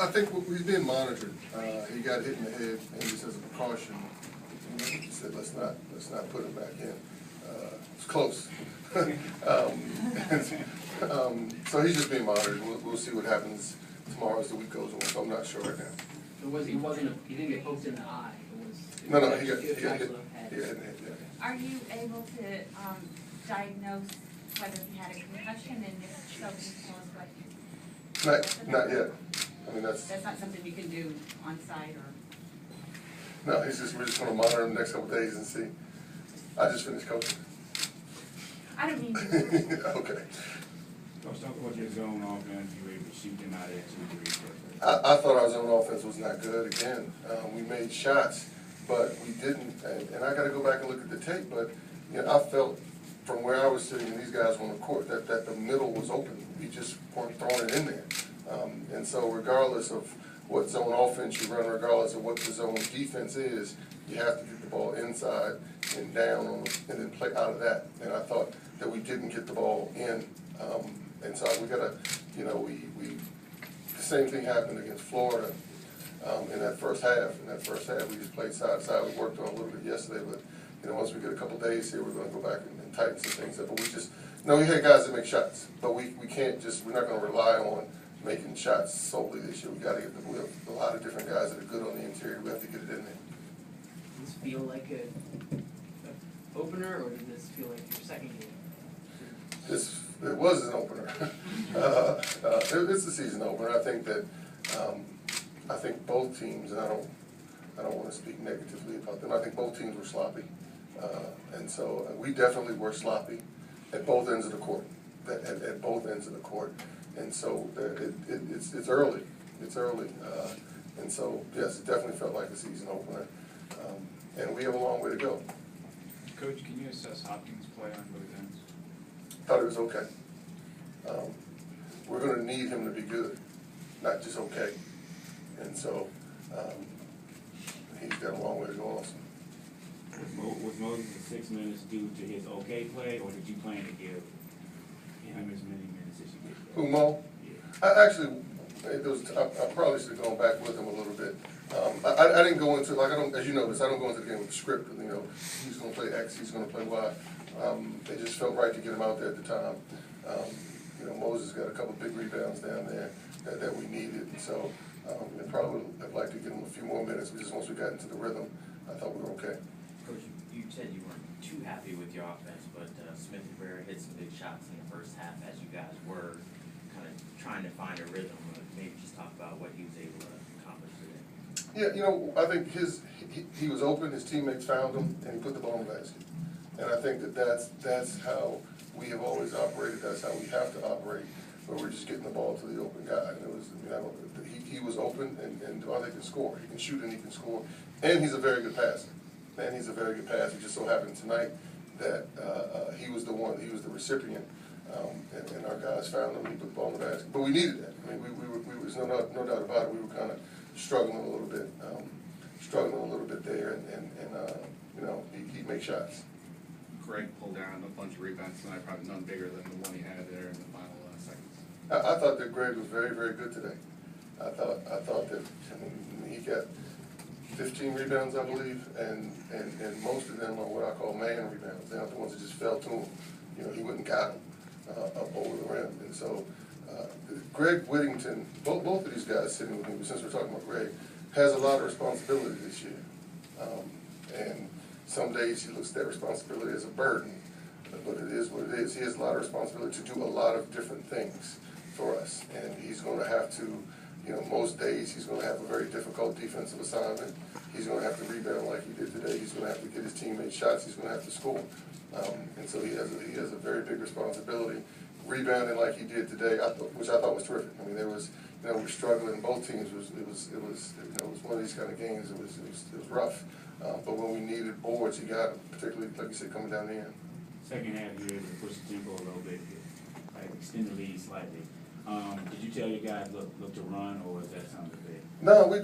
I think he's being monitored. He got hit in the head, and just as a precaution, he said, let's not put him back in. It's close. So he's just being monitored. We'll see what happens tomorrow as the week goes on. So I'm not sure right now. He didn't get poked in the eye. No, he got hit. Yeah. Are you able to diagnose whether he had a concussion, and if so, can you tell us what? Not yet. I mean, that's not something you can do on site, or? No, we're just going to monitor him the next couple of days and see. I just finished coaching. I don't mean to. Okay. Coach, talk about your zone offense. You were able to shoot them out of that 2-3. I thought our zone offense was not good. Again, we made shots, but we didn't. And I got to go back and look at the tape. But I felt from where I was sitting and these guys on the court that the middle was open. We just weren't throwing it in there. And so, regardless of what zone offense you run, regardless of what the zone defense is, you have to get the ball inside and down and then play out of that. And I thought that we didn't get the ball in. And so we got to, the same thing happened against Florida in that first half. In that first half, we just played side to side. We worked on a little bit yesterday, but once we get a couple days here, we're going to go back and tighten some things up. But we had guys that make shots, but we can't we're not going to rely on making shots solely this year. We got to get we have a lot of different guys that are good on the interior. We have to get it in there. Does this feel like an opener, or does this feel like your second game? It was an opener. It's the season opener. I think that I think both teams, and I don't want to speak negatively about them. I think both teams were sloppy, and so we definitely were sloppy at both ends of the court. At both ends of the court, and so it's early. It's early, and so yes, it definitely felt like a season opener, and we have a long way to go. Coach, can you assess Hopkins' play on both ends? Thought it was okay. We're going to need him to be good, not just okay. And so he's got a long way to go also. Was Moses' 6 minutes due to his okay play, or did you plan to give him as many minutes as you did? Who, Mo? Yeah. I probably should have gone back with him a little bit. I didn't go into, as you noticed, I don't go into the game with the script. He's going to play X, he's going to play Y. It just felt right to get him out there at the time. Moses got a couple big rebounds down there that we needed. And so I probably would have liked to give him a few more minutes. But just once we got into the rhythm, I thought we were okay. Coach, you said you weren't too happy with your offense, but Smith and Barrera hit some big shots in the first half as you guys were kind of trying to find a rhythm. Maybe just talk about what he was able to accomplish today. Yeah, I think he was open, his teammates found him, and he put the ball in the basket. And I think that's how we have always operated. That's how we have to operate, where we're just getting the ball to the open guy. And he was open, and Devontae can score. He can shoot and he can score, and he's a very good passer. It just so happened tonight that he was the recipient, and our guys found him. He put the ball in the basket. But we needed that. I mean, we was no doubt about it. We were kind of struggling a little bit there, and he made shots. Greg pulled down a bunch of rebounds tonight, probably none bigger than the one he had there in the final seconds. I thought that Greg was very, very good today. I thought that he got 15 rebounds, I believe, and most of them are what I call man rebounds. They're not the ones that just fell to him. He went and got them up over the rim. And so Greg Whittington, both of these guys sitting with me, but since we're talking about Greg, has a lot of responsibility this year. And some days he looks at that responsibility as a burden, but it is what it is. He has a lot of responsibility to do a lot of different things for us, and he's going to have to, most days he's going to have a very difficult defensive assignment. He's going to have to rebound like he did today. He's going to have to get his teammates shots. He's going to have to score, and so he has a very big responsibility. Rebounding like he did today, which I thought was terrific. I mean, there was, we're struggling. Both teams it was one of these kind of games. It was rough. But when we needed boards, he got them, particularly, like you said, coming down the end. Second half, you were able to push the tempo a little bit, like extend the lead slightly. Did you tell your guys look to run, or was that something big? No, we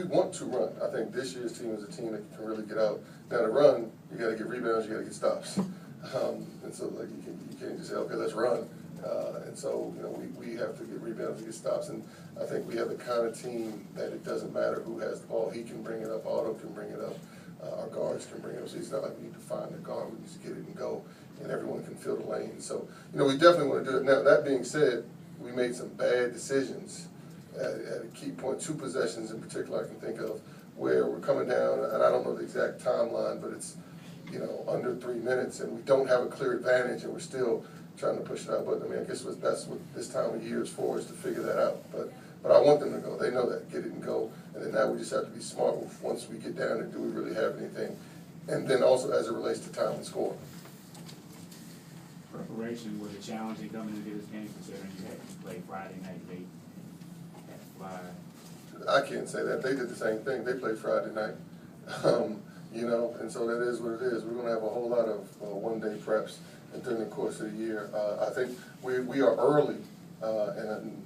want to run. I think this year's team is a team that can really get out. Now to run, you got to get rebounds, you got to get stops, and so you can't just say, okay, let's run. And so, you know, we have to get rebounds, get stops, and I think we have the kind of team that it doesn't matter who has the ball. He can bring it up, Otto can bring it up, our guards can bring it up. So it's not like we need to find the guard, we just get it and go, and everyone can fill the lane. So, you know, we definitely want to do it. Now, that being said, we made some bad decisions at a key point, 2 possessions in particular I can think of, where we're coming down, and I don't know the exact timeline, but it's, you know, under 3 minutes, and we don't have a clear advantage, and we're still trying to push it out. But I mean, I guess that's what this time of year is for, is to figure that out. But I want them to go. They know that. Get it and go. And then now we just have to be smart once we get down and do we really have anything. And then also as it relates to time and score. Preparation was a challenge coming into this game, considering you had to play Friday night late at Fly. I can't say that. They did the same thing. They played Friday night. You know, and so that is what it is. We're going to have a whole lot of one-day preps during the course of the year. I think we are early, and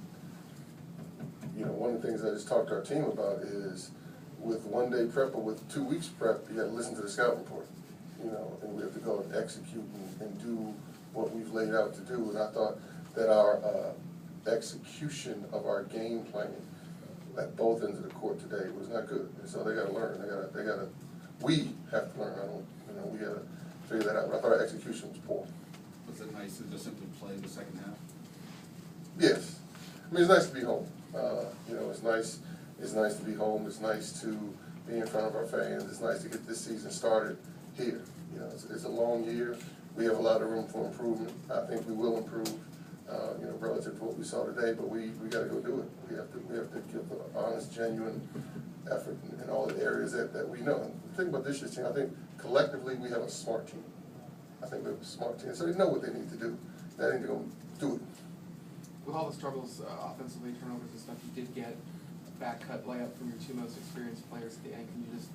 you know, one of the things I just talked to our team about is with one-day prep or with 2 weeks prep, you got to listen to the scout report, you know, and we have to go and execute and do what we've laid out to do. And I thought that our execution of our game plan at both ends of the court today was not good, and so they got to learn. We have to learn. We got to figure that out. But I thought our execution was poor. Was it nice to just simply play the second half? Yes, I mean, it's nice to be home. You know, it's nice. It's nice to be home. It's nice to be in front of our fans. It's nice to get this season started here. You know, it's a long year. We have a lot of room for improvement. I think we will improve. You know, relative to what we saw today, but we got to go do it. We have to give an honest, genuine effort in all the areas that we know. And the thing about this year's team, I think collectively we have a smart team. I think we have a smart team, so they know what they need to do. They need to go do it. With all the struggles offensively, turnovers and stuff, you did get a back cut layup from your 2 most experienced players at the end. Can you just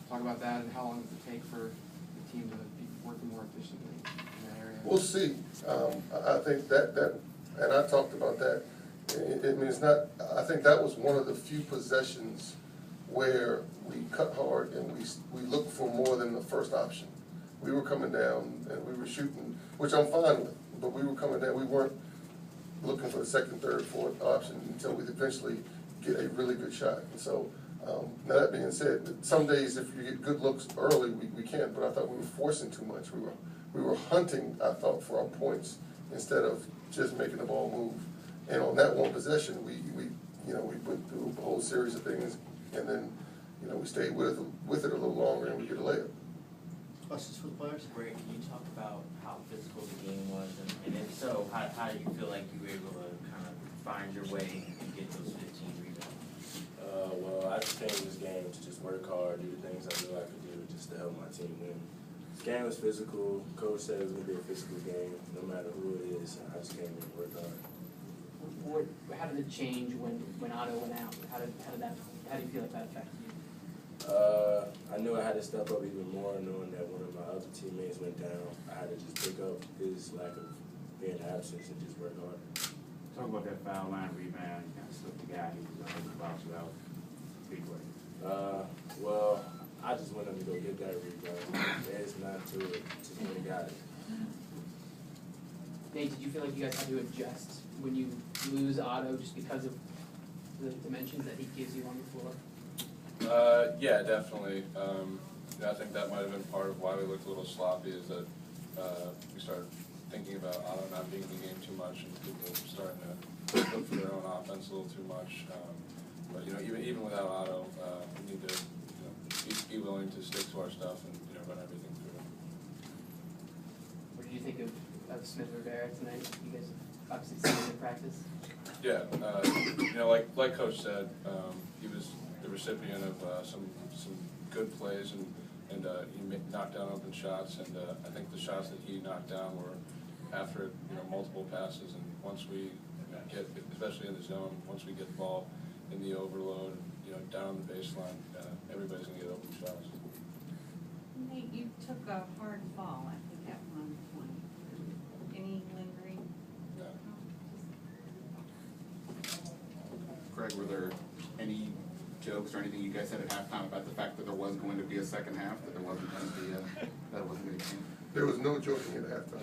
talk about that and how long does it take for the team to be working more efficiently in that area? We'll see. I think that, and I talked about that. I mean, it's not. I think that was one of the few possessions where we cut hard and we looked for more than the first option. We were coming down and we were shooting, which I'm fine with, but we were coming down. We weren't looking for the second, third, fourth option until we eventually get a really good shot. And so, now that being said, some days if you get good looks early, we can, but I thought we were forcing too much. We were hunting, I thought, for our points instead of just making the ball move. And on that one possession, we went through a whole series of things, and then, you know, we stayed with it a little longer, and we get a layup. Questions for the players? Greg, can you talk about how physical the game was, and if so, how do you feel like you were able to kind of find your way and get those 15 rebounds? Well, I just came to this game to just work hard, do the things I knew I could do just to help my team win. This game was physical. Coach said it was going to be a physical game, no matter who it is, and I just came in and worked hard. How did it change when Otto went out? How do you feel like that affected you? I knew I had to step up even more, knowing that one of my other teammates went down. I had to just pick up his lack of being absent and just work hard. Talk about that foul line rebound. You kind of slipped the guy who was about you out. Big way. Well, I just wanted him to go get that rebound. There's not to it. Just when he got it. Nate, did you feel like you guys had to adjust when you lose Otto just because of the dimensions that he gives you on the floor? Yeah, definitely. I think that might have been part of why we looked a little sloppy, is that we started thinking about Otto not being in the game too much, and people starting to look for their own offense a little too much. But you know, even without Otto, we need to be willing to stick to our stuff and run everything through. What did you think of Smith Rivera tonight? You guys obviously seen him in practice. Yeah, like Coach said, he was the recipient of some good plays, and he knocked down open shots, and I think the shots that he knocked down were after multiple passes, and once we get, especially in the zone, once we get the ball in the overload, down the baseline, everybody's gonna get open shots. Nate, you took a hard fall, I think, at one point. Any lingering? No. Greg, were there any jokes or anything you guys said at halftime about the fact that there was going to be a second half, that there wasn't going to be that it wasn't going to be? There was no joking at halftime.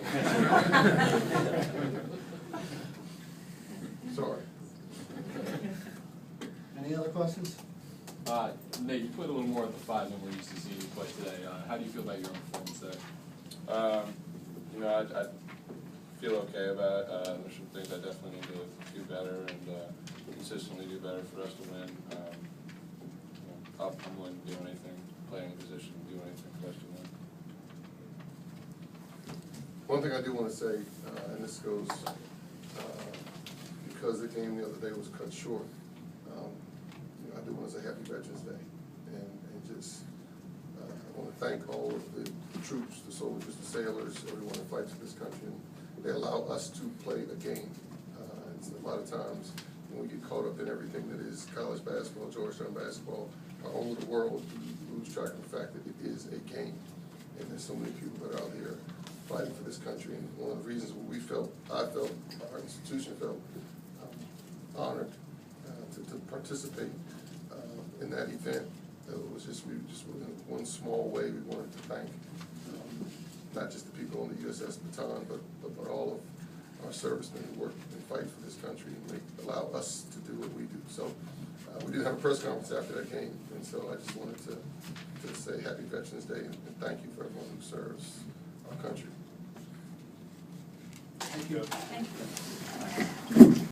Sorry. Any other questions? Nate, you played a little more at the 5 than we're used to seeing you play today. How do you feel about your own performance there? You know, I feel okay about it. There's some things I definitely need to do better and consistently do better for us to win. You know, I'm willing to do anything, play any position, do anything for us to win. One thing I do want to say, and this goes, because the game the other day was cut short, you know, I do want to say Happy Veterans Day. And just, I want to thank all of the troops, the soldiers, the sailors, everyone that fights for this country. And they allow us to play a game. A lot of times, when we get caught up in everything that is college basketball, Georgetown basketball, our whole little world, we lose track of the fact that it is a game. And there's so many people that are out here fighting for this country. And one of the reasons I felt, our institution felt honored to participate in that event. It was just, in one small way, we wanted to thank not just the people on the USS Baton, but all of our servicemen who work and fight for this country and allow us to do what we do. So we did have a press conference after that game, and so I just wanted to say Happy Veterans Day and thank you for everyone who serves our country. Thank you. Thank you.